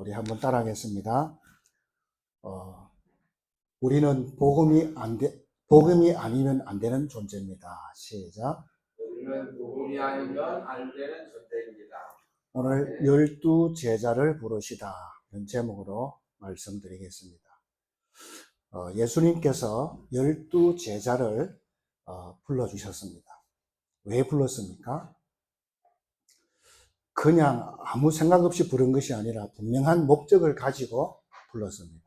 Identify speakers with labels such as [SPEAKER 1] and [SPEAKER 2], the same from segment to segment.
[SPEAKER 1] 우리 한번 따라하겠습니다. 우리는 복음이 아니면 안 되는 존재입니다. 시작.
[SPEAKER 2] 우리는 복음이 아니면 안 되는 존재입니다.
[SPEAKER 1] 오늘 12제자를 부르시다 이런 제목으로 말씀드리겠습니다. 예수님께서 12제자를 불러주셨습니다. 왜 불렀습니까? 그냥 아무 생각 없이 부른 것이 아니라 분명한 목적을 가지고 불렀습니다.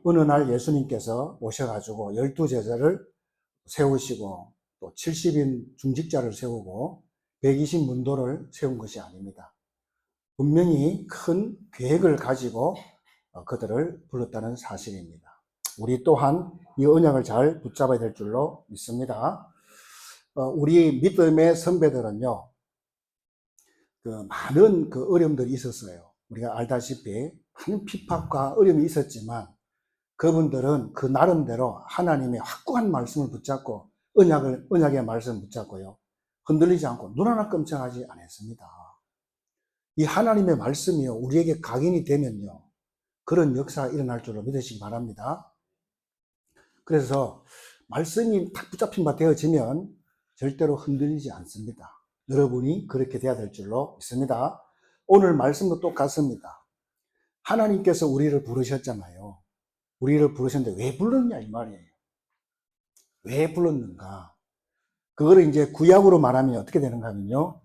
[SPEAKER 1] 어느 날 예수님께서 오셔가지고 12제자를 세우시고 또 70인 중직자를 세우고 120 문도를 세운 것이 아닙니다. 분명히 큰 계획을 가지고 그들을 불렀다는 사실입니다. 우리 또한 이 언약을 잘 붙잡아야 될 줄로 믿습니다. 우리 믿음의 선배들은요, 많은 어려움들이 있었어요. 우리가 알다시피 많은 핍박과 어려움이 있었지만 그분들은 그 나름대로 하나님의 확고한 말씀을 붙잡고 언약의 말씀을 붙잡고요, 흔들리지 않고 눈 하나 끔찍하지 않았습니다. 이 하나님의 말씀이요, 우리에게 각인이 되면요, 그런 역사가 일어날 줄로 믿으시기 바랍니다. 그래서 말씀이 딱 붙잡힌 바 되어지면 절대로 흔들리지 않습니다. 여러분이 그렇게 돼야 될 줄로 믿습니다. 오늘 말씀도 똑같습니다. 하나님께서 우리를 부르셨잖아요. 우리를 부르셨는데 왜 불렀냐 이 말이에요. 왜 불렀는가? 그거를 이제 구약으로 말하면 어떻게 되는가 하면요,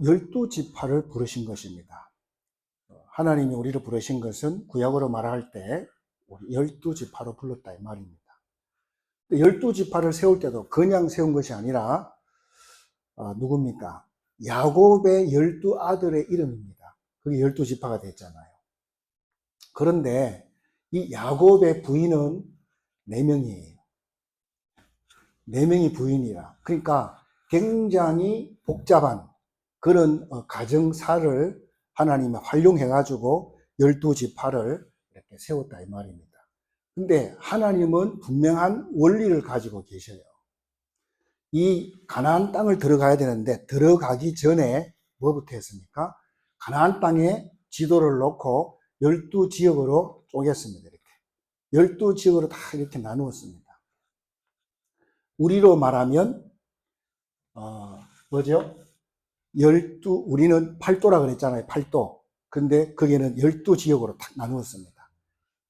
[SPEAKER 1] 열두 지파를 부르신 것입니다. 하나님이 우리를 부르신 것은 구약으로 말할 때 우리 12지파로 불렀다 이 말입니다. 12지파를 세울 때도 그냥 세운 것이 아니라 누굽니까? 야곱의 12아들의 이름입니다. 그게 12지파가 됐잖아요. 그런데 이 야곱의 부인은 4명이에요. 4명이 부인이라. 그러니까 굉장히 복잡한 그런 가정사를 하나님이 활용해가지고 12지파를 이렇게 세웠다 이 말입니다. 근데 하나님은 분명한 원리를 가지고 계셔요. 이 가나안 땅을 들어가야 되는데 들어가기 전에 뭐부터 했습니까? 가나안 땅에 지도를 놓고 12지역으로 쪼갰습니다. 이렇게 12지역으로 다 이렇게 나누었습니다. 우리로 말하면 뭐죠? 우리는 8도라 그랬잖아요. 8도. 근데 거기는 12지역으로 딱 나누었습니다.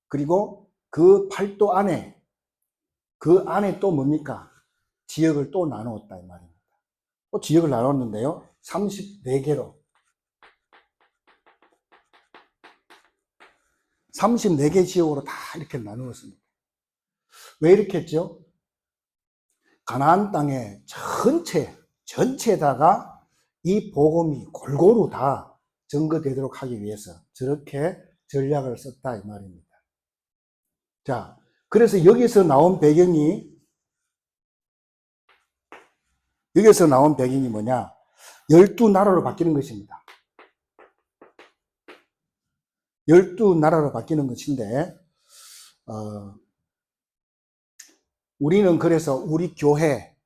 [SPEAKER 1] 그리고 그 8도 안에, 그 안에 또 뭡니까? 지역을 또 나누었다 이 말입니다. 또 지역을 나눴는데요, 34개로 34개 지역으로 다 이렇게 나누었습니다. 왜 이렇게 했죠? 가나안 땅에 전체에다가 이 복음이 골고루 다 전거되도록 하기 위해서 저렇게 전략을 썼다 이 말입니다. 자, 그래서 여기서 나온 배경이 뭐냐? 12나라로 바뀌는 것입니다. 12나라로 바뀌는 것인데, 우리는 그래서 우리 교회,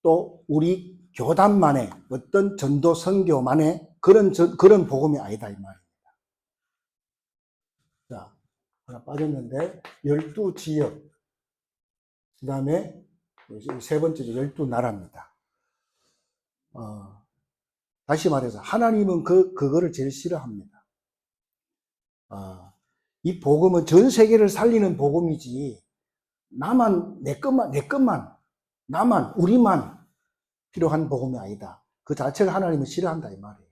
[SPEAKER 1] 또 우리 교단만의 어떤 전도 선교만의 그런 복음이 아니다 이 말입니다. 자, 하나 빠졌는데 12지역, 그 다음에 세 번째죠, 12나라입니다. 다시 말해서 하나님은 그거를 제일 싫어합니다. 이 복음은 전 세계를 살리는 복음이지, 나만, 내 것만, 나만, 우리만 필요한 복음이 아니다. 그 자체를 하나님은 싫어한다 이 말이에요.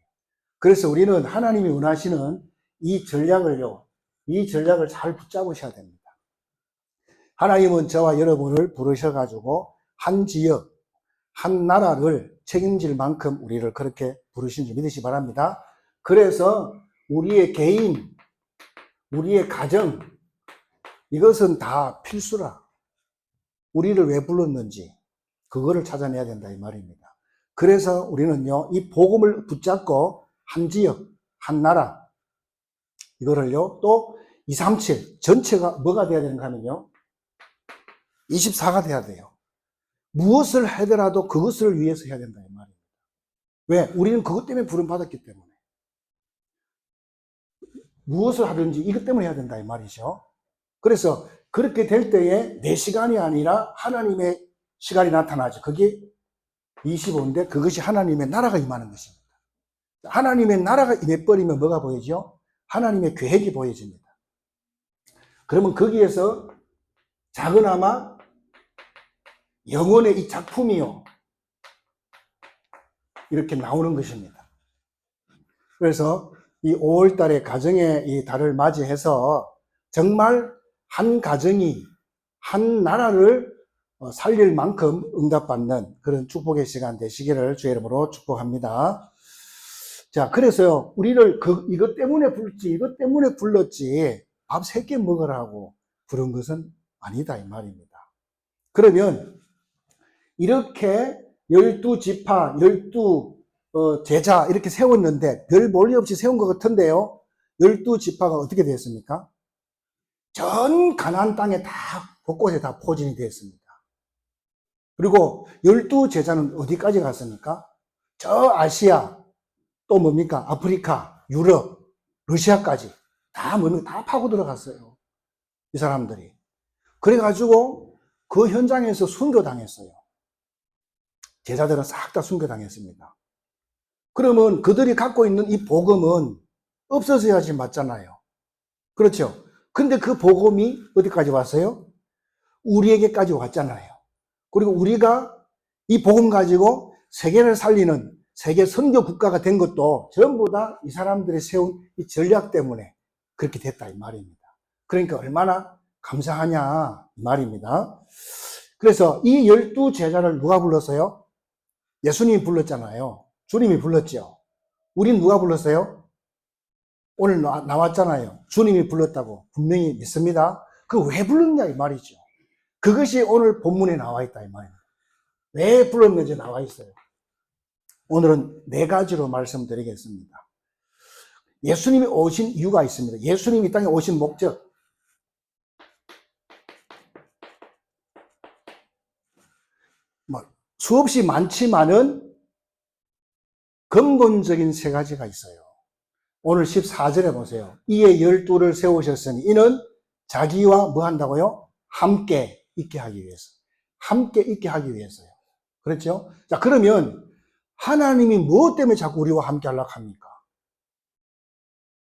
[SPEAKER 1] 그래서 우리는 하나님이 원하시는 이 전략을 잘 붙잡으셔야 됩니다. 하나님은 저와 여러분을 부르셔가지고 한 지역, 한 나라를 책임질 만큼 우리를 그렇게 부르신 줄 믿으시기 바랍니다. 그래서 우리의 개인, 우리의 가정, 이것은 다 필수라. 우리를 왜 불렀는지 그거를 찾아내야 된다 이 말입니다. 그래서 우리는요, 이 복음을 붙잡고 한 지역, 한 나라, 이거를요, 또 237 전체가 뭐가 돼야 되는가 하면요, 24가 돼야 돼요. 무엇을 하더라도 그것을 위해서 해야 된다 이 말이에요. 왜? 우리는 그것 때문에 부름받았기 때문에. 무엇을 하든지 이것 때문에 해야 된다 이 말이죠. 그래서 그렇게 될 때에 내 시간이 아니라 하나님의 시간이 나타나죠. 그게 25인데 그것이 하나님의 나라가 임하는 것입니다. 하나님의 나라가 임해버리면 뭐가 보이죠? 하나님의 계획이 보여집니다. 그러면 거기에서 작은아마 영혼의 이 작품이요 이렇게 나오는 것입니다. 그래서 이 5월 달에 가정의 이 달을 맞이해서 정말 한 가정이 한 나라를 살릴 만큼 응답받는 그런 축복의 시간 되시기를 주의 이름으로 축복합니다. 자, 그래서요, 우리를 이것 때문에 불렀지, 밥 3개 먹으라고 부른 것은 아니다, 이 말입니다. 그러면, 이렇게 12지파, 12제자, 이렇게 세웠는데, 별 볼일 없이 세운 것 같은데요, 12지파가 어떻게 되었습니까? 전 가나안 땅에 다, 곳곳에 다 포진이 되었습니다. 그리고 12제자는 어디까지 갔습니까? 저 아시아, 또 뭡니까? 아프리카, 유럽, 러시아까지 다 파고 들어갔어요. 이 사람들이. 그래가지고 그 현장에서 순교당했어요. 제자들은 싹 다 순교당했습니다. 그러면 그들이 갖고 있는 이 복음은 없어져야지 맞잖아요. 그렇죠? 근데 그 복음이 어디까지 왔어요? 우리에게까지 왔잖아요. 그리고 우리가 이 복음 가지고 세계를 살리는 세계 선교 국가가 된 것도 전부 다 이 사람들이 세운 이 전략 때문에 그렇게 됐다 이 말입니다. 그러니까 얼마나 감사하냐 이 말입니다. 그래서 이 12제자를 누가 불렀어요? 예수님이 불렀잖아요. 주님이 불렀죠. 우린 누가 불렀어요? 오늘 나왔잖아요. 주님이 불렀다고 분명히 믿습니다. 그 왜 불렀냐 이 말이죠. 그것이 오늘 본문에 나와 있다 이 말입니다. 왜 불렀는지 나와 있어요. 오늘은 4가지로 말씀드리겠습니다. 예수님이 오신 이유가 있습니다. 예수님이 이 땅에 오신 목적. 수없이 많지만은 근본적인 3가지가 있어요. 오늘 14절에 보세요. 이에 12를 세우셨으니 이는 자기와 뭐 한다고요? 함께 있게 하기 위해서. 함께 있게 하기 위해서요. 그렇죠? 자, 그러면 하나님이 무엇 때문에 자꾸 우리와 함께 하려고 합니까?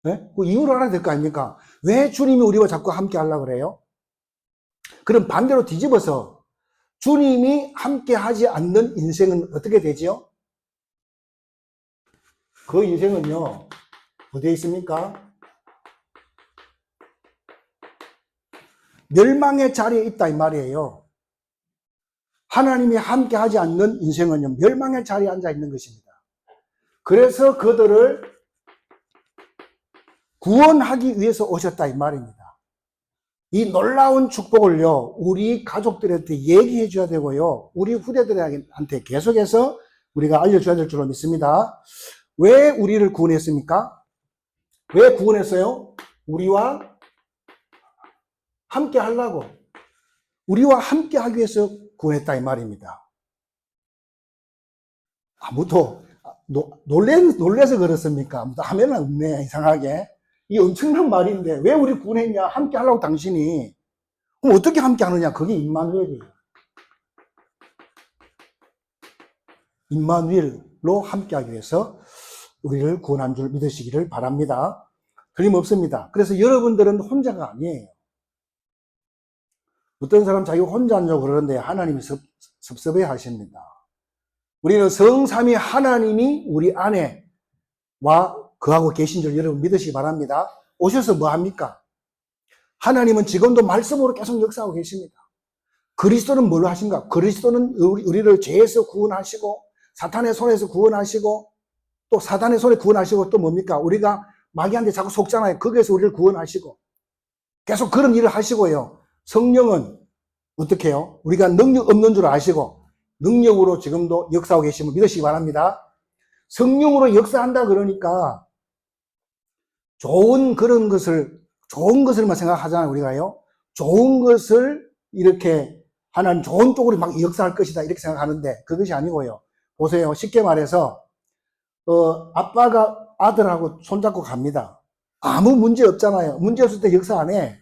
[SPEAKER 1] 네? 그 이유를 알아야 될 거 아닙니까? 왜 주님이 우리와 자꾸 함께 하려고 그래요? 그럼 반대로 뒤집어서 주님이 함께 하지 않는 인생은 어떻게 되지요? 그 인생은요, 어디에 있습니까? 멸망의 자리에 있다 이 말이에요. 하나님이 함께 하지 않는 인생은요, 멸망의 자리에 앉아 있는 것입니다. 그래서 그들을 구원하기 위해서 오셨다 이 말입니다. 이 놀라운 축복을요, 우리 가족들한테 얘기해 줘야 되고요, 우리 후대들한테 계속해서 우리가 알려줘야 될 줄로 믿습니다. 왜 우리를 구원했습니까? 왜 구원했어요? 우리와 함께 하려고. 우리와 함께 하기 위해서 구원했다 이 말입니다. 아무도 놀래서 그렇습니까? 아무도 하면 없네 이상하게. 이 엄청난 말인데 왜 우리 구원했냐? 함께 하려고 당신이. 그럼 어떻게 함께 하느냐? 그게 임마누엘이에요. 임마누엘로 함께 하기 위해서 우리를 구원한 줄 믿으시기를 바랍니다. 틀림없습니다. 그래서 여러분들은 혼자가 아니에요. 어떤 사람 자기 혼자 하려고 그러는데 하나님이 섭섭해 하십니다. 우리는 성삼위 하나님이 우리 안에 와 거하고 계신 줄 여러분 믿으시기 바랍니다. 오셔서 뭐 합니까? 하나님은 지금도 말씀으로 계속 역사하고 계십니다. 그리스도는 뭘로 하신가? 그리스도는 우리를 죄에서 구원하시고 사탄의 손에서 구원하시고 또 사탄의 손에 구원하시고 또 뭡니까? 우리가 마귀한테 자꾸 속잖아요. 거기에서 우리를 구원하시고 계속 그런 일을 하시고요. 성령은 어떻게 해요? 우리가 능력 없는 줄 아시고 능력으로 지금도 역사하고 계심을 믿으시기 바랍니다. 성령으로 역사한다 그러니까 좋은 것을만 생각하잖아요. 우리가요. 좋은 것을 이렇게 하나님 좋은 쪽으로 막 역사할 것이다 이렇게 생각하는데 그것이 아니고요. 보세요. 쉽게 말해서 아빠가 아들하고 손잡고 갑니다. 아무 문제 없잖아요. 문제 없을 때 역사 안 해.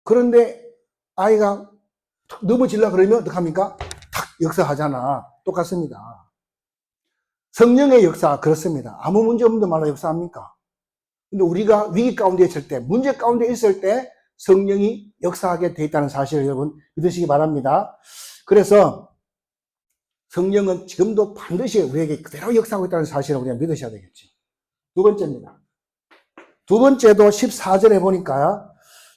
[SPEAKER 1] 그런데 아이가 넘어지려 그러면 어떡합니까? 탁 역사하잖아. 똑같습니다. 성령의 역사 그렇습니다. 아무 문제 없는데 말로 역사합니까? 근데 우리가 위기 가운데 있을 때, 문제 가운데 있을 때 성령이 역사하게 돼 있다는 사실을 여러분 믿으시기 바랍니다. 그래서 성령은 지금도 반드시 우리에게 그대로 역사하고 있다는 사실을 우리가 믿으셔야 되겠죠. 두 번째입니다. 두 번째도 14절에 보니까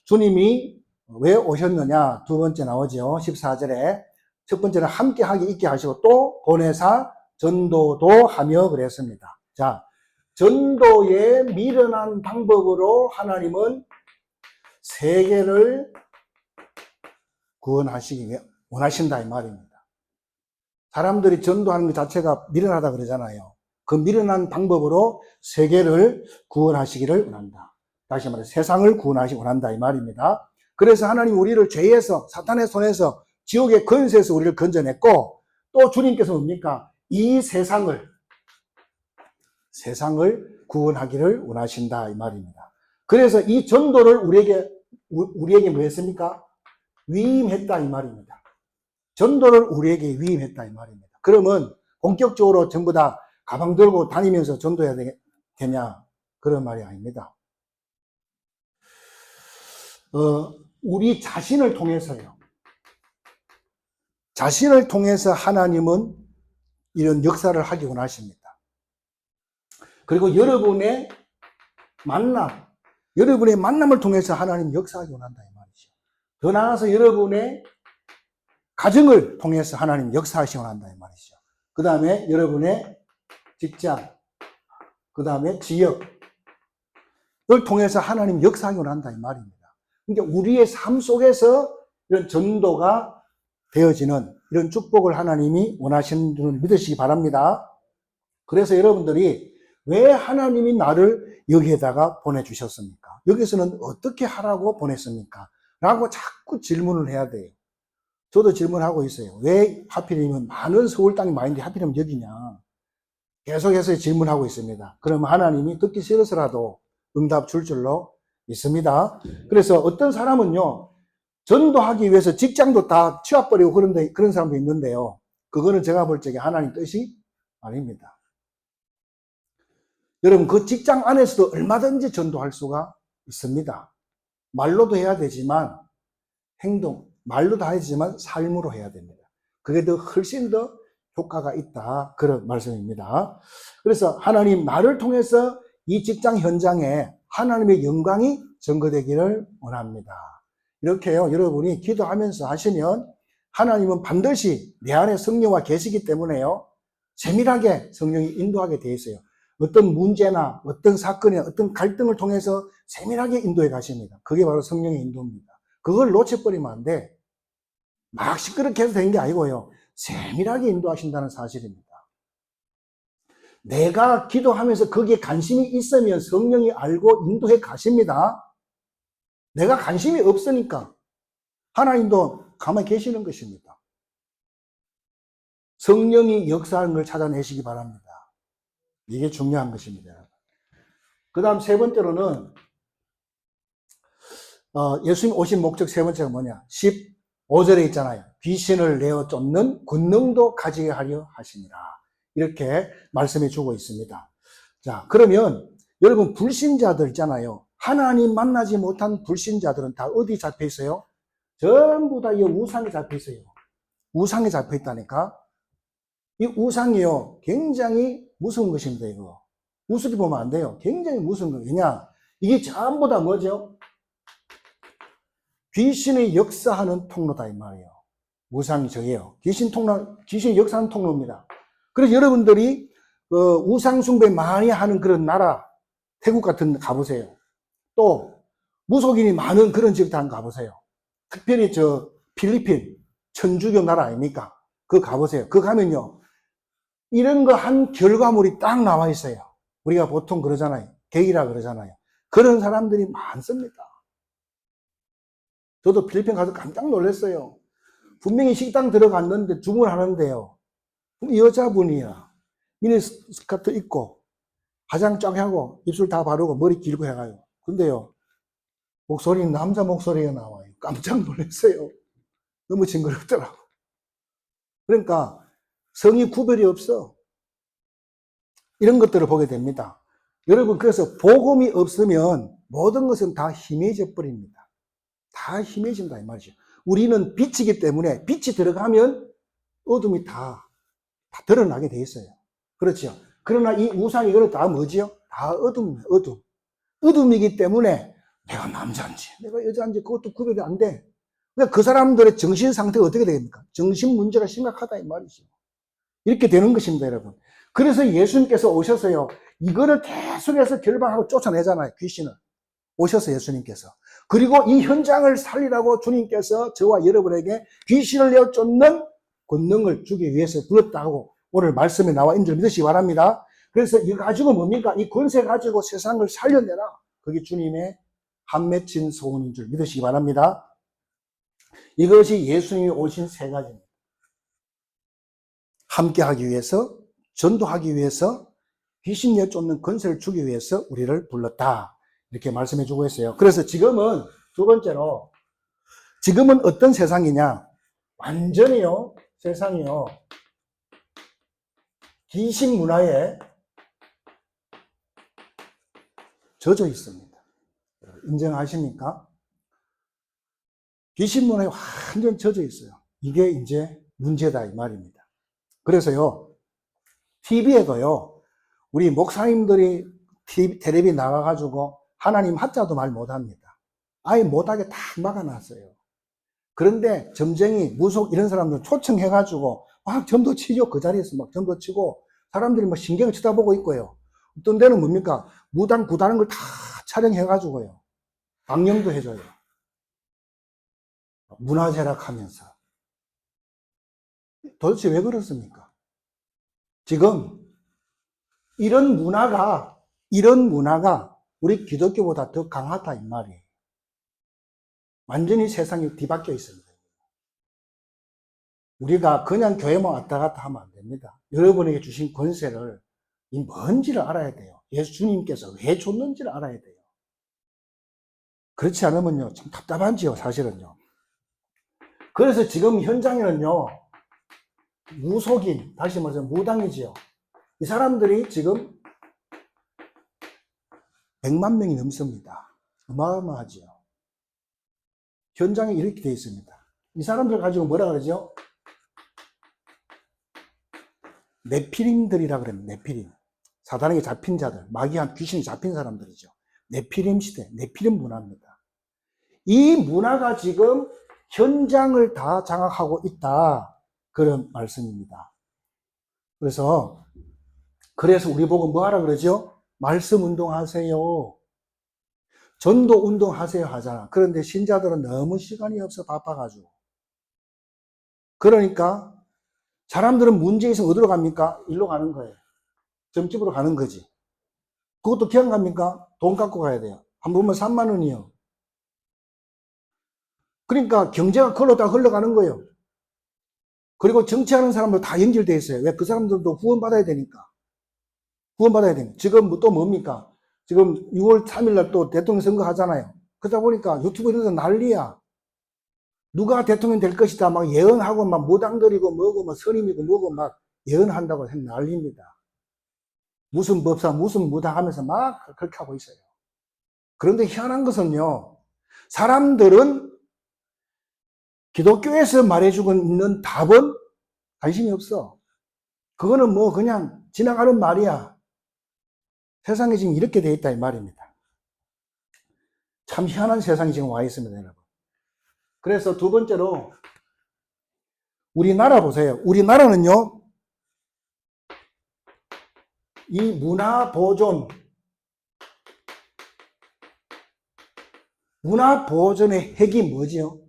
[SPEAKER 1] 주님이 왜 오셨느냐? 두 번째 나오죠. 14절에. 첫 번째는 함께 하게 있게 하시고 또 보내사 전도도 하며 그랬습니다. 자, 전도에 미련한 방법으로 하나님은 세계를 구원하시기 위해 원하신다 이 말입니다. 사람들이 전도하는 것 자체가 미련하다 그러잖아요. 그 미련한 방법으로 세계를 구원하시기를 원한다. 다시 말해 세상을 구원하시기 원한다 이 말입니다. 그래서 하나님 우리를 죄에서 사탄의 손에서 지옥의 권세에서 우리를 건져냈고 또 주님께서 뭡니까? 이 세상을 구원하기를 원하신다 이 말입니다. 그래서 이 전도를 우리에게 뭐 했습니까? 위임했다 이 말입니다. 전도를 우리에게 위임했다 이 말입니다. 그러면 본격적으로 전부 다 가방 들고 다니면서 전도해야 되냐? 그런 말이 아닙니다. 우리 자신을 통해서요. 자신을 통해서 하나님은 이런 역사를 하기 원하십니다. 그리고 여러분의 만남을 통해서 하나님 역사하기 원한다 이 말이죠. 더 나아가서 여러분의 가정을 통해서 하나님 역사하시기 원한다 이 말이죠. 그 다음에 여러분의 직장, 그 다음에 지역을 통해서 하나님 역사하기 원한다 이 말입니다. 그러니까 우리의 삶 속에서 이런 전도가 되어지는 이런 축복을 하나님이 원하시는 줄 믿으시기 바랍니다. 그래서 여러분들이 왜 하나님이 나를 여기에다가 보내주셨습니까? 여기서는 어떻게 하라고 보냈습니까? 라고 자꾸 질문을 해야 돼요. 저도 질문하고 있어요. 왜 하필이면 많은 서울 땅이 많은데 하필이면 여기냐? 계속해서 질문하고 있습니다. 그러면 하나님이 듣기 싫어서라도 응답 줄 줄로 믿습니다. 그래서 어떤 사람은요, 전도하기 위해서 직장도 다 취업버리고 그런 사람도 있는데요. 그거는 제가 볼 적에 하나님 뜻이 아닙니다. 여러분, 그 직장 안에서도 얼마든지 전도할 수가 있습니다. 말로도 해야 되지만, 말로도 해야 되지만, 삶으로 해야 됩니다. 그게 훨씬 더 효과가 있다. 그런 말씀입니다. 그래서 하나님, 나를 통해서 이 직장 현장에 하나님의 영광이 증거되기를 원합니다. 이렇게요, 여러분이 기도하면서 하시면 하나님은 반드시 내 안에 성령과 계시기 때문에요, 세밀하게 성령이 인도하게 되어 있어요. 어떤 문제나 어떤 사건이나 어떤 갈등을 통해서 세밀하게 인도해 가십니다. 그게 바로 성령의 인도입니다. 그걸 놓쳐버리면 안 돼. 막 시끄럽게 해서 되는 게 아니고요. 세밀하게 인도하신다는 사실입니다. 내가 기도하면서 거기에 관심이 있으면 성령이 알고 인도해 가십니다. 내가 관심이 없으니까 하나님도 가만히 계시는 것입니다. 성령이 역사하는 걸 찾아내시기 바랍니다. 이게 중요한 것입니다. 그 다음 세 번째로는 예수님 오신 목적 세 번째가 뭐냐? 15절에 있잖아요. 귀신을 내어 쫓는 권능도 가지게 하려 하시니라. 이렇게 말씀해 주고 있습니다. 자, 그러면 여러분 불신자들 있잖아요. 하나님 만나지 못한 불신자들은 다 어디 잡혀 있어요? 전부 다 이 우상에 잡혀 있어요. 우상에 잡혀 있다니까. 이 우상이요, 굉장히 무서운 것입니다, 이거. 우습게 보면 안 돼요. 굉장히 무서운 거예요. 왜냐? 이게 전부 다 뭐죠? 귀신의 역사하는 통로다, 이 말이에요. 우상이 저게요. 귀신이 역사하는 통로입니다. 그래서 여러분들이, 우상숭배 많이 하는 그런 나라, 태국 같은 데 가보세요. 또, 무속인이 많은 그런 지역도 한번 가보세요. 특별히 필리핀, 천주교 나라 아닙니까? 그거 가보세요. 그거 가면요, 이런 거 한 결과물이 딱 나와 있어요. 우리가 보통 그러잖아요. 객이라 그러잖아요. 그런 사람들이 많습니다. 저도 필리핀 가서 깜짝 놀랐어요. 분명히 식당 들어갔는데 주문하는데요. 이 여자분이야. 미니스커트 입고 화장 쫙 하고 입술 다 바르고 머리 길고 해가요. 근데요, 목소리는 남자 목소리가 나와요. 깜짝 놀랐어요. 너무 징그럽더라고. 그러니까 성이 구별이 없어. 이런 것들을 보게 됩니다. 여러분, 그래서 복음이 없으면 모든 것은 다 희미해져 버립니다. 다 희미해진다 이 말이죠. 우리는 빛이기 때문에 빛이 들어가면 어둠이 다 드러나게 돼 있어요. 그렇죠. 그러나 이 우상이 이거는 다 뭐지요? 다 어둠이에요. 어둠. 어둠이기 때문에 내가 남자인지 내가 여자인지 그것도 구별이 안 돼. 그러니까 그 사람들의 정신 상태가 어떻게 됩니까? 정신 문제가 심각하다 이 말이죠. 이렇게 되는 것입니다, 여러분. 그래서 예수님께서 오셔서요, 이거를 계속해서 결박하고 쫓아내잖아요, 귀신을. 오셔서 예수님께서. 그리고 이 현장을 살리라고 주님께서 저와 여러분에게 귀신을 내어 쫓는 권능을 주기 위해서 불렀다고 오늘 말씀에 나와 있는 줄 믿으시기 바랍니다. 그래서 이거 가지고 뭡니까? 이 권세 가지고 세상을 살려내라. 그게 주님의 한 맺힌 소원인 줄 믿으시기 바랍니다. 이것이 예수님이 오신 세 가지입니다. 함께 하기 위해서, 전도하기 위해서, 귀신 내쫓는 권세를 주기 위해서 우리를 불렀다. 이렇게 말씀해 주고 있어요. 그래서 지금은 두 번째로, 지금은 어떤 세상이냐? 완전히요, 세상이요, 귀신 문화에 젖어 있습니다. 인정하십니까? 귀신 문화에 완전 젖어 있어요. 이게 이제 문제다 이 말입니다. 그래서요, TV에도요, 우리 목사님들이 텔레비 나가가지고 하나님 하자도 말 못합니다. 아예 못하게 다 막아놨어요. 그런데 점쟁이, 무속 이런 사람들 초청해가지고 막 점도 치죠. 그 자리에서 막 점도 치고 사람들이 막 신경을 쳐다보고 있고요. 어떤 데는 뭡니까? 무당, 구다는 걸 다 촬영해가지고요. 방영도 해줘요. 문화재락 하면서. 도대체 왜 그렇습니까? 지금 이런 문화가 우리 기독교보다 더 강하다 이 말이에요. 완전히 세상이 뒤바뀌어 있습니다. 우리가 그냥 교회만 왔다 갔다 하면 안 됩니다. 여러분에게 주신 권세를 이 뭔지를 알아야 돼요. 예수님께서 왜 줬는지를 알아야 돼요. 그렇지 않으면요, 참 답답한지요, 사실은요. 그래서 지금 현장에는요, 무속인, 다시 말해서 무당이지요. 이 사람들이 지금 100만 명이 넘습니다. 어마어마하지요. 현장에 이렇게 되어 있습니다. 이 사람들 가지고 뭐라 그러죠? 네피림들이라 그럽니다. 네피림. 사단에게 잡힌 자들, 마귀한 귀신이 잡힌 사람들이죠. 네피림 시대, 네피림 문화입니다. 이 문화가 지금 현장을 다 장악하고 있다. 그런 말씀입니다. 그래서 우리 보고 뭐 하라 그러죠? 말씀 운동하세요. 전도 운동하세요 하잖아. 그런데 신자들은 너무 시간이 없어 바빠가지고. 그러니까 사람들은 문제 있으면 어디로 갑니까? 일로 가는 거예요. 점집으로 가는 거지. 그것도 그냥 갑니까? 돈 갖고 가야 돼요. 한 번 보면 3만 원이요. 그러니까 경제가 그걸로 다 흘러가는 거예요. 그리고 정치하는 사람들 다 연결되어 있어요. 왜? 그 사람들도 후원받아야 되니까. 후원받아야 되니까. 지금 또 뭡니까? 지금 6월 3일 날 또 대통령 선거 하잖아요. 그러다 보니까 유튜브 이런 데서 난리야. 누가 대통령 될 것이다. 막 예언하고 막 무당들이고 뭐고 막 선임이고 뭐고 막 예언한다고 난리입니다. 무슨 법사, 무슨 무당 하면서 막 그렇게 하고 있어요. 그런데 희한한 것은요, 사람들은 기독교에서 말해주고 있는 답은 관심이 없어. 그거는 뭐 그냥 지나가는 말이야. 세상에 지금 이렇게 돼 있다 이 말입니다. 참 희한한 세상이 지금 와 있습니다, 여러분. 그래서 두 번째로 우리나라 보세요. 우리나라는요, 이 문화 보존의 핵이 뭐지요?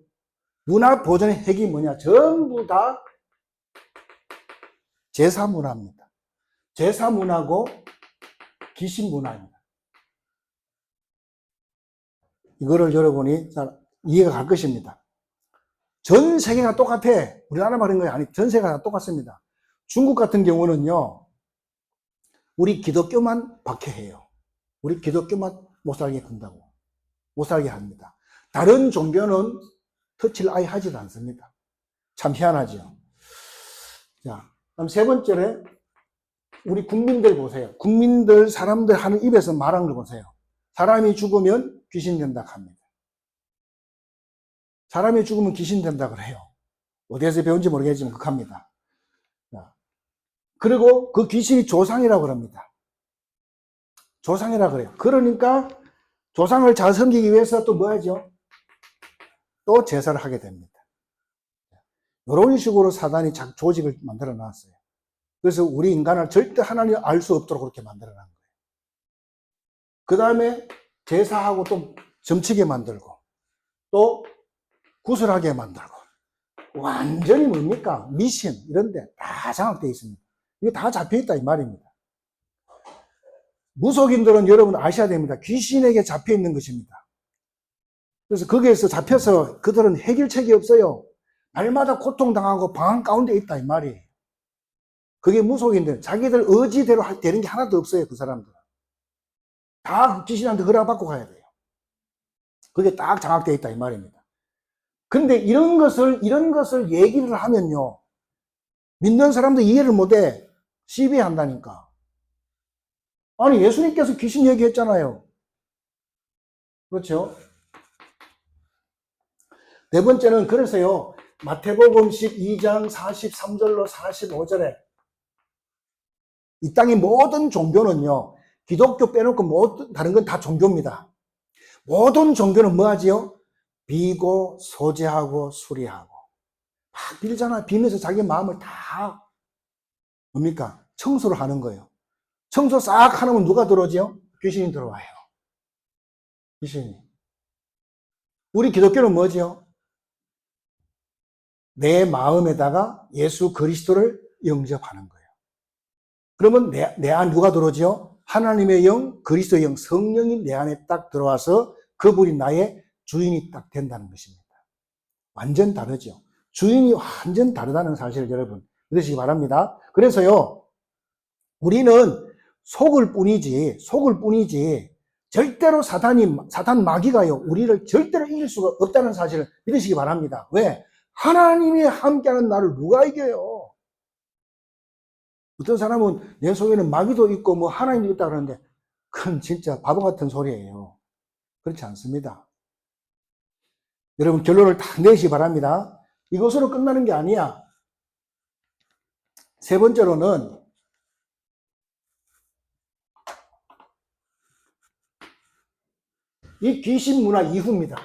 [SPEAKER 1] 문화 보존의 핵이 뭐냐? 전부 다 제사 문화입니다. 제사 문화고 귀신 문화입니다. 이거를 여러분이 잘 이해가 갈 것입니다. 전 세계가 똑같아. 우리나라 말인 거예요. 아니, 전 세계가 다 똑같습니다. 중국 같은 경우는요, 우리 기독교만 박해해요. 우리 기독교만 못 살게 군다고. 못 살게 합니다. 다른 종교는 터치를 아예 하지도 않습니다. 참 희한하죠. 자, 그럼 세 번째로, 우리 국민들 보세요. 국민들, 사람들 하는 입에서 말하는 걸 보세요. 사람이 죽으면 귀신 된다 합니다. 사람이 죽으면 귀신 된다 그래요. 어디에서 배운지 모르겠지만 그렇답니다. 그리고 그 귀신이 조상이라고 그럽니다. 조상이라고 그래요. 그러니까 조상을 잘 섬기기 위해서 또 뭐 하죠? 또 제사를 하게 됩니다. 이런 식으로 사단이 조직을 만들어 놨어요. 그래서 우리 인간을 절대 하나님을 알 수 없도록 그렇게 만들어 놓은 거예요. 그 다음에 제사하고 또 점치게 만들고 또 구슬하게 만들고 완전히 뭡니까? 미신 이런데 다 장악되어 있습니다. 이게 다 잡혀있다 이 말입니다. 무속인들은 여러분 아셔야 됩니다. 귀신에게 잡혀있는 것입니다. 그래서 거기에서 잡혀서 그들은 해결책이 없어요. 날마다 고통당하고 방 가운데 있다 이 말이에요. 그게 무속인들, 자기들 의지대로 되는 게 하나도 없어요. 그 사람들은 다 귀신한테 허락받고 가야 돼요. 그게 딱 장악되어 있다 이 말입니다. 근데 이런 것을 얘기를 하면요, 믿는 사람도 이해를 못해. 시비한다니까. 아니, 예수님께서 귀신 얘기했잖아요. 그렇죠? 네 번째는, 그래서요, 마태복음 12장 43절로 45절에 이 땅의 모든 종교는요, 기독교 빼놓고 모든 다른 건 다 종교입니다. 모든 종교는 뭐 하지요? 비고 소재하고 수리하고 막 빌잖아. 비면서 자기 마음을 다 뭡니까? 청소를 하는 거예요. 청소 싹 하면 누가 들어오죠? 귀신이 들어와요. 귀신이. 우리 기독교는 뭐죠? 내 마음에다가 예수 그리스도를 영접하는 거예요. 그러면 내 안 누가 들어오죠? 하나님의 영, 그리스도의 영, 성령이 내 안에 딱 들어와서 그분이 나의 주인이 딱 된다는 것입니다. 완전 다르죠. 주인이 완전 다르다는 사실을 여러분 믿으시기 바랍니다. 그래서요, 우리는 속을 뿐이지 절대로 사탄 마귀가요, 우리를 절대로 이길 수가 없다는 사실을 믿으시기 바랍니다. 왜? 하나님이 함께하는 나를 누가 이겨요? 어떤 사람은 내 속에는 마귀도 있고 뭐 하나님도 있다 그러는데 그건 진짜 바보 같은 소리예요. 그렇지 않습니다. 여러분 결론을 딱 내시기 바랍니다. 이것으로 끝나는 게 아니야. 세 번째로는 이 귀신 문화 이후입니다.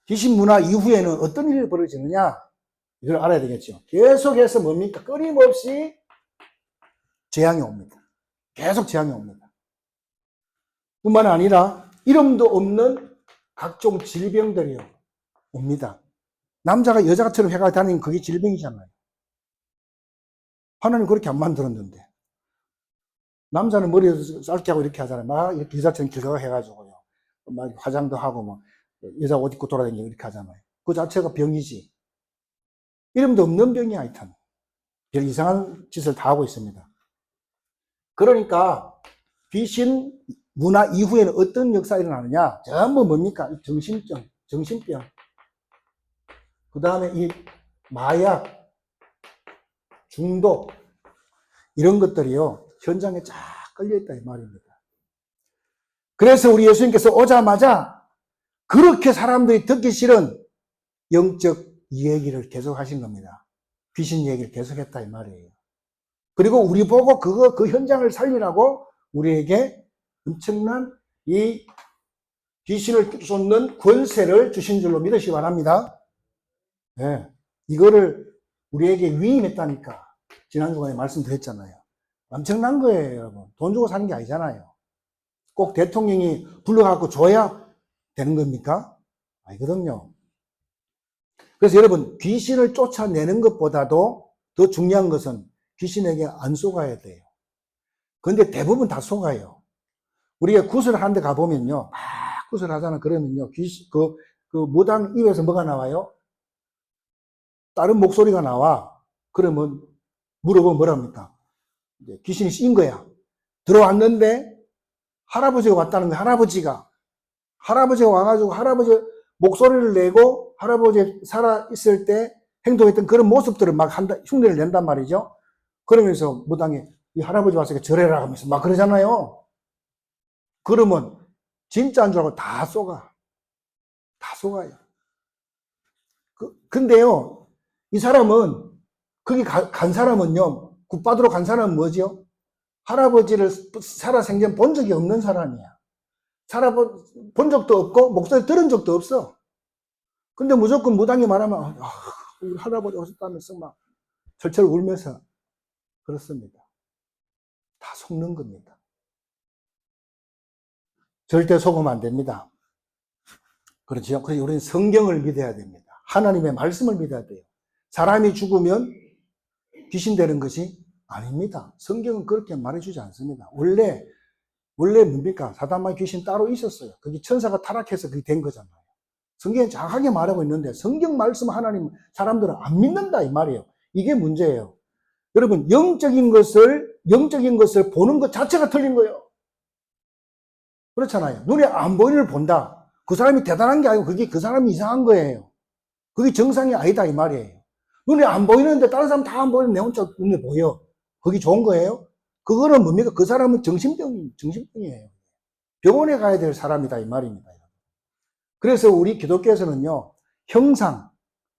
[SPEAKER 1] 귀신 문화 이후에는 어떤 일이 벌어지느냐? 이걸 알아야 되겠죠. 계속해서 뭡니까? 끊임없이 재앙이 옵니다. 계속 재앙이 옵니다. 뿐만 아니라 이름도 없는 각종 질병들이 옵니다. 남자가 여자처럼 해가 다니는 그게 질병이잖아요. 하나님 그렇게 안 만들었는데. 남자는 머리에 짧게 하고 이렇게 하잖아요. 막 이렇게 여자처럼 길게 해가지고요. 막 화장도 하고 뭐 여자 옷 입고 돌아다니고 이렇게 하잖아요. 그 자체가 병이지. 이름도 없는 병이 하여튼. 별 이상한 짓을 다 하고 있습니다. 그러니까 귀신 문화 이후에는 어떤 역사가 일어나느냐? 전부 뭡니까? 정신병. 그 다음에 이 마약, 중독, 이런 것들이요, 현장에 쫙 걸려있다, 이 말입니다. 그래서 우리 예수님께서 오자마자 그렇게 사람들이 듣기 싫은 영적 얘기를 계속 하신 겁니다. 귀신 얘기를 계속 했다, 이 말이에요. 그리고 우리 보고 그 현장을 살리라고 우리에게 엄청난 이 귀신을 쫓는 권세를 주신 줄로 믿으시기 바랍니다. 네. 이거를 우리에게 위임했다니까. 지난주간에 말씀드렸잖아요. 엄청난 거예요, 여러분. 돈 주고 사는 게 아니잖아요. 꼭 대통령이 불러갖고 줘야 되는 겁니까? 아니거든요. 그래서 여러분, 귀신을 쫓아내는 것보다도 더 중요한 것은 귀신에게 안 속아야 돼요. 그런데 대부분 다 속아요. 우리가 구슬을 하는 데 가보면요, 막 그것을 하잖아. 그러면요. 그 무당 입에서 뭐가 나와요? 다른 목소리가 나와. 그러면 물어보면 뭐랍니까? 이제 귀신이 씌인 거야. 들어왔는데 할아버지가 왔다는 거야. 할아버지가 와가지고 할아버지 목소리를 내고 할아버지 살아있을 때 행동했던 그런 모습들을 막 흉내를 낸단 말이죠. 그러면서 무당이 이 할아버지 왔으니까 절해라 하면서 막 그러잖아요. 그러면 진짜인 줄 알고 다 속아요. 근데요, 이 사람은, 거기 간 사람은요, 굿받으러 간 사람은 뭐죠? 할아버지를 살아생전 본 적이 없는 사람이야. 본 적도 없고, 목소리 들은 적도 없어. 근데 무조건 무당이 말하면, 우리 할아버지 오셨다면서 막 철철 울면서 그렇습니다. 다 속는 겁니다. 절대 속으면 안 됩니다. 그렇죠? 그래서 우리는 성경을 믿어야 됩니다. 하나님의 말씀을 믿어야 돼요. 사람이 죽으면 귀신 되는 것이 아닙니다. 성경은 그렇게 말해주지 않습니다. 원래 뭡니까? 사단마귀 귀신 따로 있었어요. 그게 천사가 타락해서 그게 된 거잖아요. 성경이 정확하게 말하고 있는데 성경 말씀 하나님 사람들은 안 믿는다 이 말이에요. 이게 문제예요. 여러분 영적인 것을 보는 것 자체가 틀린 거예요. 그렇잖아요. 눈에 안 보이는 걸 본다. 그 사람이 대단한 게 아니고 그게 그 사람이 이상한 거예요. 그게 정상이 아니다 이 말이에요. 눈에 안 보이는데 다른 사람 다 안 보이는데 내 혼자 눈에 보여. 그게 좋은 거예요? 그거는 뭡니까? 그 사람은 정신병이에요. 병원에 가야 될 사람이다 이 말입니다. 그래서 우리 기독교에서는요, 형상,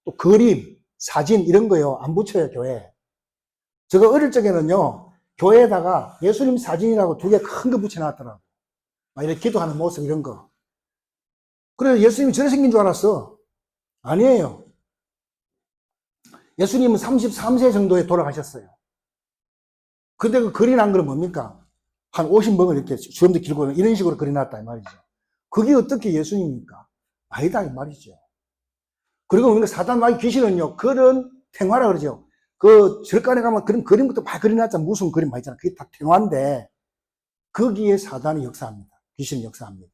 [SPEAKER 1] 또 그림, 사진 이런 거요 안 붙여요 교회에. 제가 어릴 적에는요 교회에다가 예수님 사진이라고 2개 큰 거 붙여놨더라고요. 막 이렇게 기도하는 모습 이런 거. 그래서 예수님이 저래 생긴 줄 알았어. 아니에요. 예수님은 33세 정도에 돌아가셨어요. 근데 그 그려놓은 건 뭡니까? 한 50먹을 이렇게 수염도 길고 이런 식으로 그려놨다 이 말이죠. 그게 어떻게 예수님입니까? 아니다 이 말이죠. 그리고 우리가 사단마귀 귀신은요 그런 탱화라 그러죠. 그 절간에 가면 그런 그림부터 막 그려놨잖아. 무슨 그림 막 있잖아. 그게 다 탱화인데 거기에 사단이 역사합니다. 귀신이 역사합니다.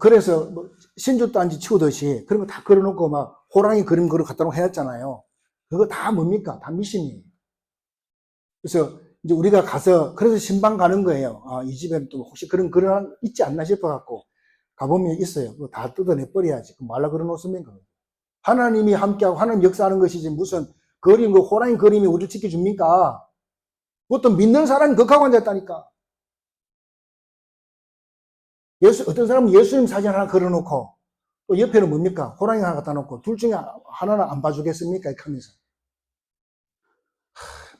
[SPEAKER 1] 그래서 뭐 신주단지 치우듯이 그런 거 다 그려놓고 막 호랑이 그림 갖다 놓고 해놨잖아요. 그거 다 뭡니까? 다 미신이에요. 그래서 이제 우리가 가서 그래서 신방 가는 거예요. 이 집에는 또 혹시 그런 있지 않나 싶어갖고 가보면 있어요. 그거 다 뜯어내 버려야지. 말라 그려놓습니까? 하나님이 함께하고 하나님 역사하는 것이지 무슨 그림, 그 호랑이 그림이 우리를 지켜줍니까? 그것도 믿는 사람이 극하고 앉았다니까. 어떤 사람은 예수님 사진 하나 그려놓고 또 옆에는 뭡니까? 호랑이 하나 갖다 놓고 둘 중에 하나는 안 봐주겠습니까? 이렇게 하면서.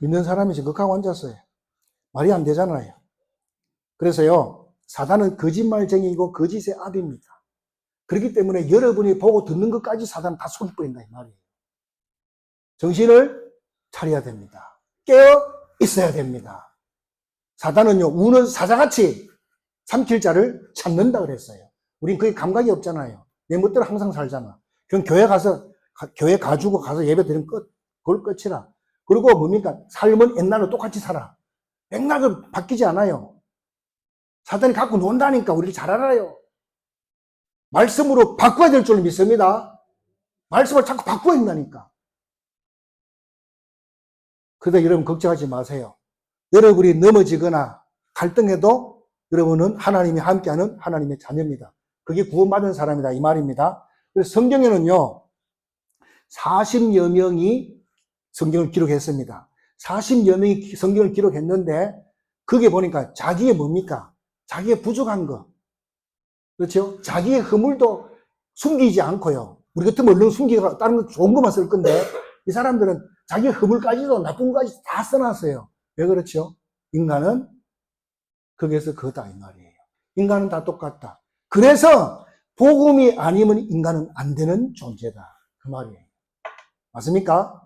[SPEAKER 1] 믿는 사람이 지금 극하고 앉았어요. 말이 안 되잖아요. 그래서요, 사단은 거짓말쟁이고 거짓의 아비입니다. 그렇기 때문에 여러분이 보고 듣는 것까지 사단은 다 속여버린다 이 말이에요. 정신을 차려야 됩니다. 깨어 있어야 됩니다. 사단은요, 우는 사자같이 삼킬 자를 찾는다 그랬어요. 우린 그게 감각이 없잖아요. 내 멋대로 항상 살잖아. 그럼 교회 가지고 가서 예배 드리면 그걸 끝이라. 그리고 뭡니까? 삶은 옛날로 똑같이 살아. 맥락은 바뀌지 않아요. 사단이 갖고 논다니까 우리를 잘 알아요. 말씀으로 바꿔야 될 줄 믿습니다. 말씀을 자꾸 바꿔야 된다니까. 그러다 여러분 걱정하지 마세요. 여러분이 넘어지거나 갈등해도 여러분은 하나님이 함께하는 하나님의 자녀입니다. 그게 구원받은 사람이다 이 말입니다. 그래서 성경에는요 40여 명이 성경을 기록했습니다. 40여 명이 성경을 기록했는데 그게 보니까 자기의 뭡니까? 자기의 부족한 거. 그렇죠? 자기의 허물도 숨기지 않고요. 우리 같으면 얼른 숨기고 다른 거 좋은 것만 쓸 건데 이 사람들은 자기의 허물까지도 나쁜 것까지 다 써놨어요. 왜 그렇죠? 인간은 거기에서 그거다 이 말이에요. 인간은 다 똑같다. 그래서 복음이 아니면 인간은 안 되는 존재다. 그 말이에요. 맞습니까?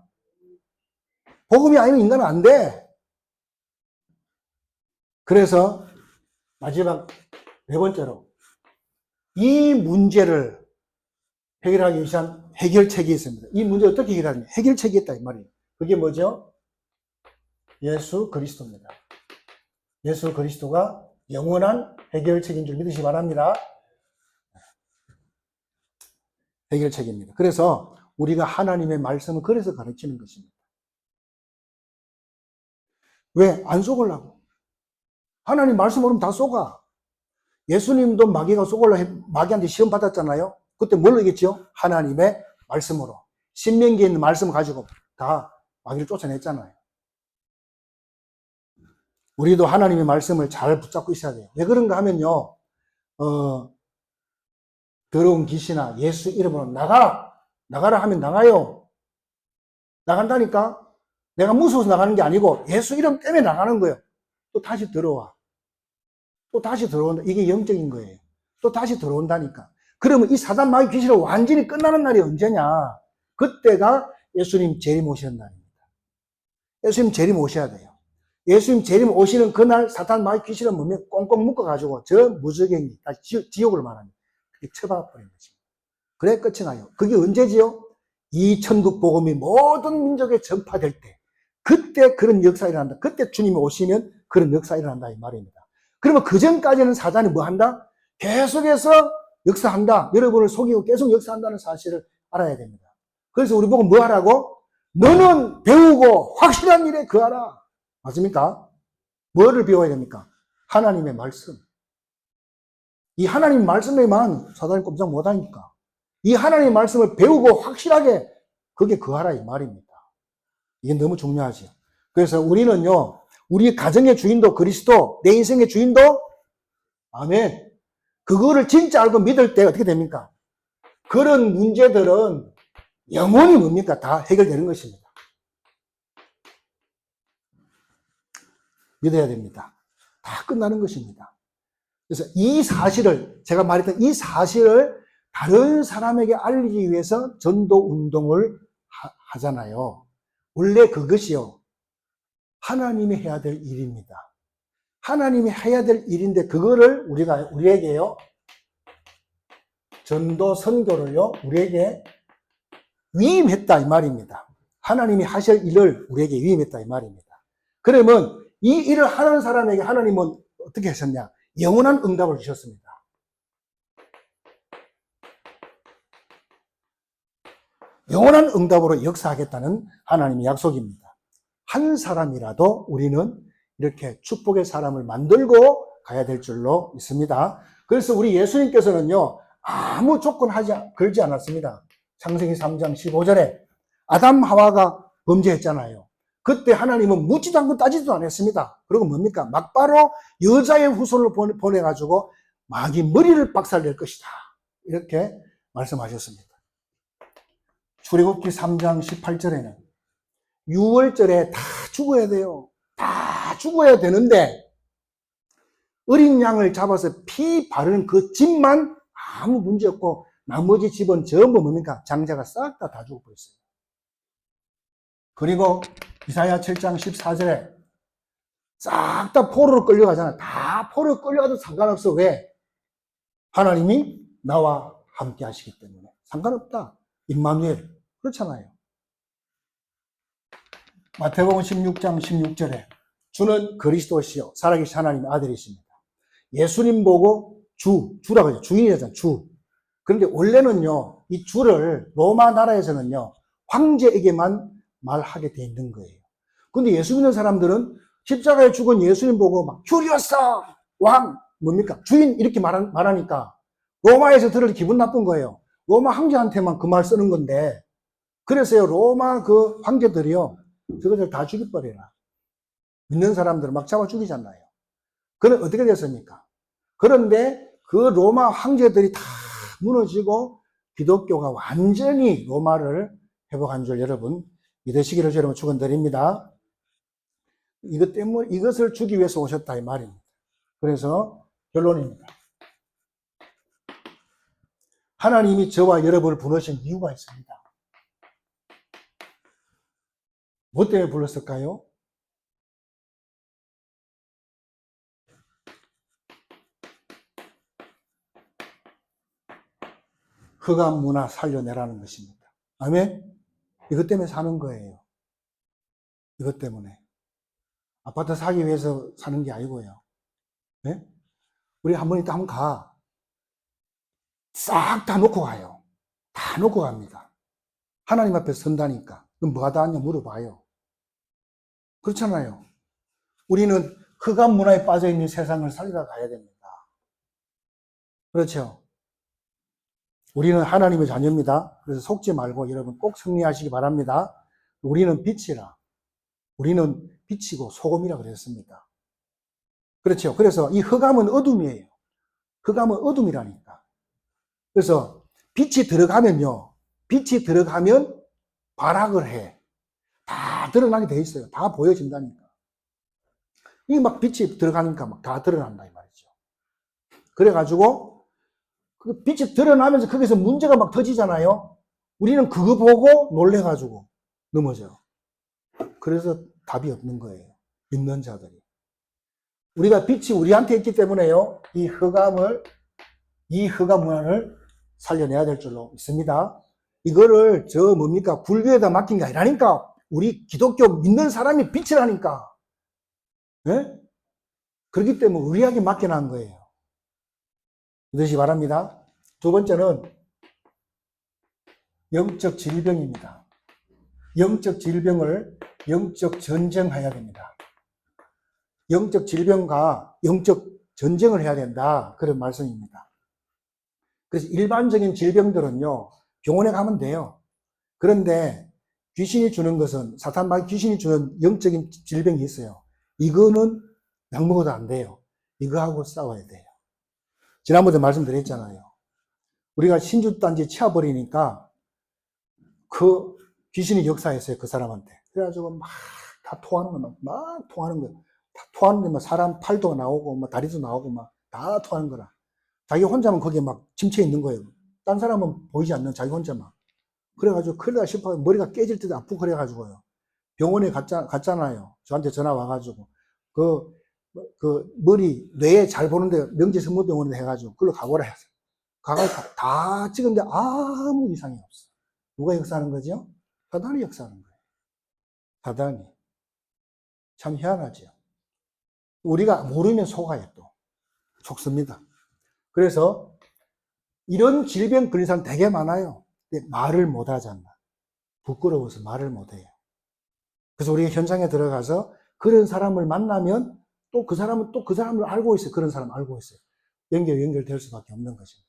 [SPEAKER 1] 복음이 아니면 인간은 안 돼. 그래서 마지막 4번째로 이 문제를 해결하기 위한 해결책이 있습니다. 이 문제를 어떻게 해결하냐? 해결책이 있다 이 말이에요. 그게 뭐죠? 예수 그리스도입니다. 예수 그리스도가 영원한 해결책인 줄 믿으시기 바랍니다. 해결책입니다. 그래서 우리가 하나님의 말씀을 그래서 가르치는 것입니다. 왜? 안 속으려고. 하나님 말씀 모르면 다 속아. 예수님도 마귀가 속으려고 마귀한테 시험 받았잖아요. 그때 뭘 얘기했죠? 하나님의 말씀으로. 신명기에 있는 말씀을 가지고 다 마귀를 쫓아냈잖아요. 우리도 하나님의 말씀을 잘 붙잡고 있어야 돼요. 왜 그런가 하면요, 더러운 귀신아 예수 이름으로 나가라! 나가라 하면 나가요. 나간다니까? 내가 무서워서 나가는 게 아니고 예수 이름 때문에 나가는 거예요. 또 다시 들어와. 또 다시 들어온다. 이게 영적인 거예요. 또 다시 들어온다니까. 그러면 이 사단 마귀 귀신이 완전히 끝나는 날이 언제냐? 그때가 예수님 재림 오시는 날입니다. 예수님 재림 오셔야 돼요. 예수님 재림 오시는 그날 사탄 마귀 귀신은 몸에 꽁꽁 묶어가지고 저 무저갱이, 지옥을 말합니다. 그게 처박아버린 것입니다. 그래 끝이 나요. 그게 언제지요? 이 천국 복음이 모든 민족에 전파될 때, 그때 그런 역사가 일어난다. 그때 주님이 오시면 그런 역사가 일어난다 이 말입니다. 그러면 그 전까지는 사단이 뭐 한다? 계속해서 역사한다. 여러분을 속이고 계속 역사한다는 사실을 알아야 됩니다. 그래서 우리 보고 뭐 하라고? 너는 배우고 확실한 일에 거하라. 맞습니까? 뭐를 배워야 됩니까? 하나님의 말씀. 이 하나님 말씀에만 사단이 꼼짝 못하니까. 이 하나님의 말씀을 배우고 확실하게 그게 거하라 이 말입니다. 이게 너무 중요하죠. 그래서 우리는요, 우리 가정의 주인도 그리스도, 내 인생의 주인도 아멘. 그거를 진짜 알고 믿을 때 어떻게 됩니까? 그런 문제들은 영원히 뭡니까? 다 해결되는 것입니다. 믿어야 됩니다. 다 끝나는 것입니다. 그래서 이 사실을, 제가 말했던 이 사실을 다른 사람에게 알리기 위해서 전도 운동을 하잖아요. 원래 그것이요, 하나님이 해야 될 일입니다. 하나님이 해야 될 일인데 그거를 우리에게요, 전도 선교를요, 우리에게 위임했다 이 말입니다. 하나님이 하실 일을 우리에게 위임했다 이 말입니다. 그러면 이 일을 하는 사람에게 하나님은 어떻게 하셨냐? 영원한 응답을 주셨습니다. 영원한 응답으로 역사하겠다는 하나님의 약속입니다. 한 사람이라도 우리는 이렇게 축복의 사람을 만들고 가야 될 줄로 믿습니다. 그래서 우리 예수님께서는요, 아무 조건 걸지 않았습니다. 창세기 3장 15절에 아담 하와가 범죄했잖아요. 그때 하나님은 묻지도 않고 따지도 않았습니다. 그리고 뭡니까? 막바로 여자의 후손을 보내가지고 마귀 머리를 박살낼 것이다. 이렇게 말씀하셨습니다. 출애굽기 3장 18절에는 6월절에 다 죽어야 돼요. 다 죽어야 되는데 어린 양을 잡아서 피 바르는 그 집만 아무 문제 없고 나머지 집은 전부 뭡니까? 장자가 싹 다 죽어버렸어요. 그리고 이사야 7장 14절에 싹 다 포로로 끌려가잖아요. 다 포로로 끌려가도 상관없어. 왜? 하나님이 나와 함께 하시기 때문에. 상관없다. 임마누엘. 그렇잖아요. 마태복음 16장 16절에 주는 그리스도시요 살아계신 하나님의 아들이십니다. 예수님 보고 주라고 해요. 주인이잖아요. 주. 그런데 원래는요, 이 주를 로마 나라에서는요, 황제에게만 말하게 돼 있는 거예요. 근데 예수 믿는 사람들은 십자가에 죽은 예수님 보고 막 큐리오사 왕 뭡니까? 주인 이렇게 말하니까 로마에서 들을 기분 나쁜 거예요. 로마 황제한테만 그 말 쓰는 건데, 그래서요, 로마 그 황제들이요, 그것을 다 죽여버려라. 믿는 사람들을 막 잡아 죽이잖아요. 그럼 어떻게 됐습니까? 그런데 그 로마 황제들이 다 무너지고 기독교가 완전히 로마를 회복한 줄 여러분 믿으시기를 여러분 축원드립니다. 이것 때문에 이것을 주기 위해서 오셨다 이 말입니다. 그래서 결론입니다. 하나님이 저와 여러분을 부르신 이유가 있습니다. 뭐 때문에 불렀을까요? 흑암 문화 살려내라는 것입니다. 아멘? 이것 때문에 사는 거예요. 이것 때문에. 아파트 사기 위해서 사는 게 아니고요. 네? 우리 한번 이따 한번 가. 싹 다 놓고 가요. 다 놓고 갑니다. 하나님 앞에 선다니까. 그럼 뭐가 닿았냐 물어봐요. 그렇잖아요. 우리는 흑암 문화에 빠져있는 세상을 살리다 가야 됩니다. 그렇죠. 우리는 하나님의 자녀입니다. 그래서 속지 말고 여러분 꼭 승리하시기 바랍니다. 우리는 빛이라. 우리는 빛이고 소금이라 그랬습니다. 그렇죠. 그래서 이 흑암은 어둠이에요. 흑암은 어둠이라니까. 그래서 빛이 들어가면요. 빛이 들어가면 발악을 해. 다 드러나게 돼 있어요. 다 보여진다니까. 이 막 빛이 들어가니까 막 다 드러난다 이 말이죠. 그래가지고 그 빛이 드러나면서 거기서 문제가 막 터지잖아요. 우리는 그거 보고 놀래가지고 넘어져요. 그래서 답이 없는 거예요. 믿는 자들이. 우리가 빛이 우리한테 있기 때문에요. 이 흑암 문화를 살려내야 될 줄로 믿습니다. 이거를 뭡니까? 불교에다 맡긴 게 아니라니까. 우리 기독교 믿는 사람이 빛이라니까. 예? 그렇기 때문에 우리에게 맡겨놓은 거예요. 믿으시기 바랍니다. 두 번째는 영적 질병입니다. 영적 질병을 영적 전쟁해야 됩니다. 영적 질병과 영적 전쟁을 해야 된다. 그런 말씀입니다. 그래서 일반적인 질병들은요, 병원에 가면 돼요. 그런데 귀신이 주는 것은, 사탄마귀 귀신이 주는 영적인 질병이 있어요. 이거는 약 먹어도 안 돼요. 이거하고 싸워야 돼요. 지난번에 말씀드렸잖아요. 우리가 신주단지 치워버리니까 그 귀신이 역사했어요. 그 사람한테. 그래가지고 막 다 토하는 거야. 막 토하는 거야. 다 토하는데 막 사람 팔도 나오고 막 다리도 나오고 막 다 토하는 거라. 자기 혼자만 거기에 막 침체해 있는 거예요. 딴 사람은 보이지 않는 자기 혼자만. 그래가지고 큰일 나 싶어요. 머리가 깨질 때도 아프고 그래가지고요. 병원에 갔잖아요. 저한테 전화 와가지고. 머리, 뇌에 잘 보는데 명지성모병원에 해가지고 그걸로 가보라 했어요. 가가지고 다 찍은데 아무 이상이 없어. 누가 역사하는 거죠? 사단이 역사하는 거예요. 사단이. 참 희한하죠. 우리가 모르면 속아요 또. 속습니다. 그래서 이런 질병 걸린 사람 되게 많아요. 근데 말을 못 하잖아. 부끄러워서 말을 못 해요. 그래서 우리가 현장에 들어가서 그런 사람을 만나면 또 그 사람은 또 그 사람을 알고 있어요. 그런 사람 알고 있어요. 연결될 수밖에 없는 것입니다.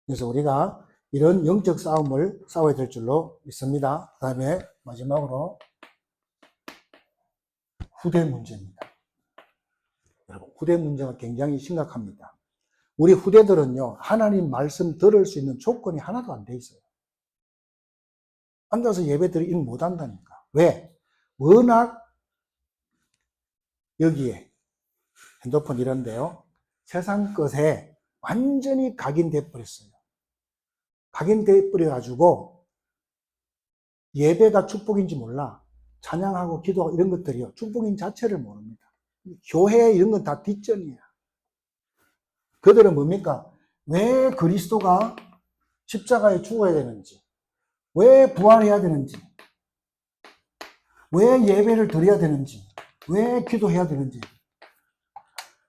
[SPEAKER 1] 그래서 우리가 이런 영적 싸움을 싸워야 될 줄로 믿습니다. 그 다음에 마지막으로 후대 문제입니다. 여러분, 후대 문제가 굉장히 심각합니다. 우리 후대들은요, 하나님 말씀 들을 수 있는 조건이 하나도 안 돼 있어요. 앉아서 예배 드리기 못 한다니까. 왜? 워낙 여기에 핸드폰 이런데요, 세상 것에 완전히 각인돼 버렸어요. 각인돼 버려가지고 예배가 축복인지 몰라. 찬양하고 기도하고 이런 것들이요, 축복인 자체를 모릅니다. 교회 이런 건 다 뒷전이야. 그들은 뭡니까? 왜 그리스도가 십자가에 죽어야 되는지, 왜 부활해야 되는지, 왜 예배를 드려야 되는지, 왜 기도해야 되는지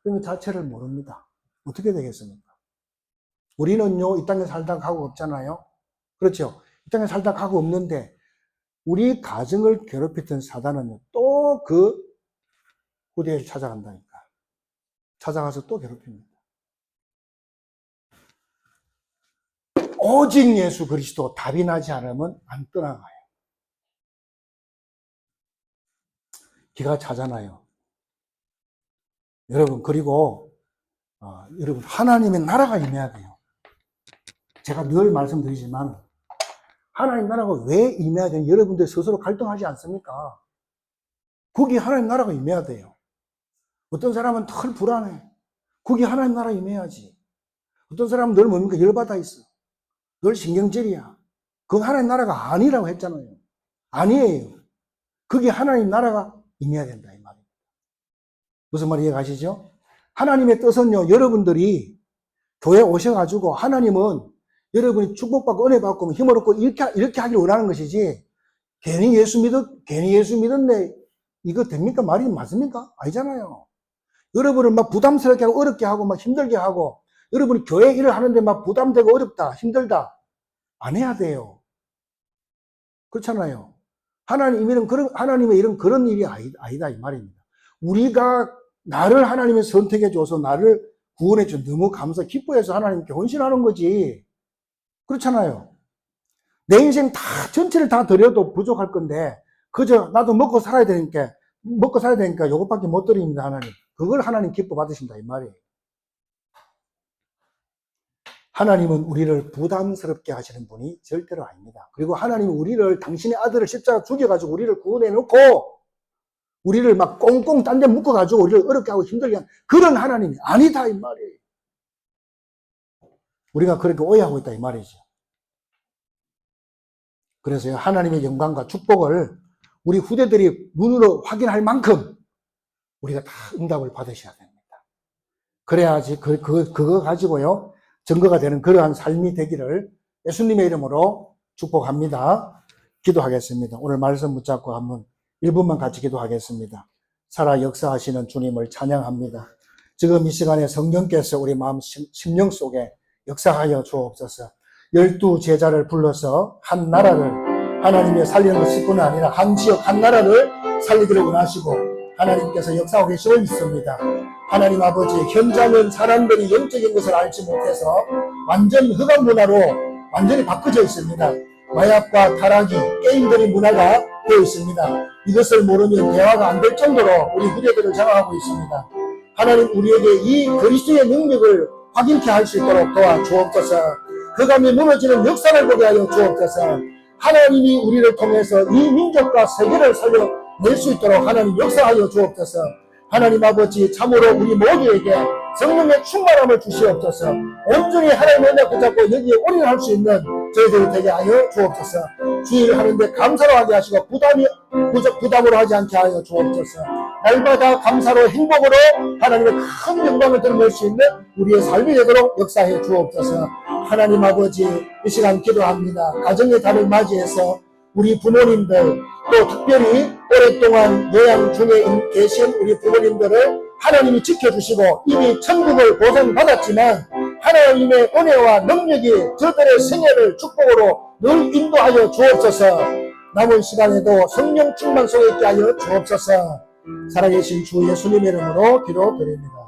[SPEAKER 1] 이런 것 자체를 모릅니다. 어떻게 되겠습니까? 우리는요, 이 땅에 살다 가고 없잖아요. 그렇죠? 이 땅에 살다 가고 없는데 우리 가정을 괴롭히던 사단은요, 또 그 후대를 찾아간다니까. 찾아가서 또 괴롭힙니다. 오직 예수 그리스도 답이 나지 않으면 안 떠나가요. 기가 차잖아요. 여러분, 그리고 여러분, 하나님의 나라가 임해야 돼요. 제가 늘 말씀드리지만 하나님 나라가 왜 임해야 되는지 여러분들 스스로 갈등하지 않습니까? 거기 하나님 나라가 임해야 돼요. 어떤 사람은 덜 불안해. 거기 하나님 나라 임해야지. 어떤 사람은 늘 뭡니까? 열받아 있어. 늘 신경질이야. 그건 하나님 나라가 아니라고 했잖아요. 아니에요. 그게 하나님 나라가 임해야 된다 이 말입니다. 무슨 말 이해가시죠? 하나님의 뜻은요, 여러분들이 교회 오셔가지고 하나님은 여러분이 축복받고 은혜 받고 힘을 얻고 이렇게 하기를 원하는 것이지, 괜히 예수 믿었네 이거 됩니까? 말이 맞습니까? 아니잖아요. 여러분을 막 부담스럽게 하고 어렵게 하고 막 힘들게 하고 여러분이 교회 일을 하는데 막 부담되고 어렵다, 힘들다. 안 해야 돼요. 그렇잖아요. 하나님의 일은 그런 일이 아니다, 이 말입니다. 우리가 나를 하나님이 선택해줘서 나를 구원해줘 너무 기뻐해서 하나님께 헌신하는 거지. 그렇잖아요. 내 인생 전체를 다 드려도 부족할 건데, 그저 나도 먹고 살아야 되니까 요것밖에 못 드립니다, 하나님. 그걸 하나님 기뻐 받으신다, 이 말이에요. 하나님은 우리를 부담스럽게 하시는 분이 절대로 아닙니다. 그리고 하나님은 우리를 당신의 아들을 십자가 죽여가지고 우리를 구원해 놓고 우리를 막 꽁꽁 딴 데 묶어가지고 우리를 어렵게 하고 힘들게 하는 그런 하나님이 아니다, 이 말이에요. 우리가 그렇게 오해하고 있다, 이 말이죠. 그래서 하나님의 영광과 축복을 우리 후대들이 눈으로 확인할 만큼 우리가 다 응답을 받으셔야 됩니다. 그래야지 그거 가지고요 증거가 되는 그러한 삶이 되기를 예수님의 이름으로 축복합니다. 기도하겠습니다. 오늘 말씀 붙잡고 한번 1분만 같이 기도하겠습니다. 살아 역사하시는 주님을 찬양합니다. 지금 이 시간에 성령께서 우리 마음 심령 속에 역사하여 주옵소서. 12 제자를 불러서 한 나라를 하나님의 살리는 것뿐 아니라 한 지역 한 나라를 살리기를 원하시고 하나님께서 역사하고 계시고 있습니다. 하나님 아버지, 현장은 사람들이 영적인 것을 알지 못해서 완전 흑암 문화로 완전히 바꿔져 있습니다. 마약과 타락이 게임들의 문화가 되어 있습니다. 이것을 모르면 대화가 안 될 정도로 우리 후대들을 장악하고 있습니다. 하나님 우리에게 이 그리스도의 능력을 확인케 할 수 있도록 도와주옵소서. 흑암이 무너지는 역사를 보게 하여 주옵소서. 하나님이 우리를 통해서 이 민족과 세계를 살려낼 수 있도록 하나님 역사하여 주옵소서. 하나님 아버지, 참으로 우리 모두에게 성령의 충만함을 주시옵소서. 온전히 하나님의 은혜 붙잡고 여기에 올인할 수 있는 저희들이 되게 하여 주옵소서. 주의를 하는데 감사로 하게 하시고 부담으로 하지 않게 하여 주옵소서. 날마다 감사로 행복으로 하나님의 큰 영광을 드러낼 수 있는 우리의 삶이 되도록 역사해 주옵소서. 하나님 아버지, 이 시간 기도합니다. 가정의 달을 맞이해서 우리 부모님들, 또 특별히 오랫동안 요양 중에 계신 우리 부모님들을 하나님이 지켜주시고 이미 천국을 보상받았지만 하나님의 은혜와 능력이 저들의 생애를 축복으로 늘 인도하여 주옵소서. 남은 시간에도 성령 충만 속에 있게 하여 주옵소서. 살아계신 주 예수님의 이름으로 기도드립니다.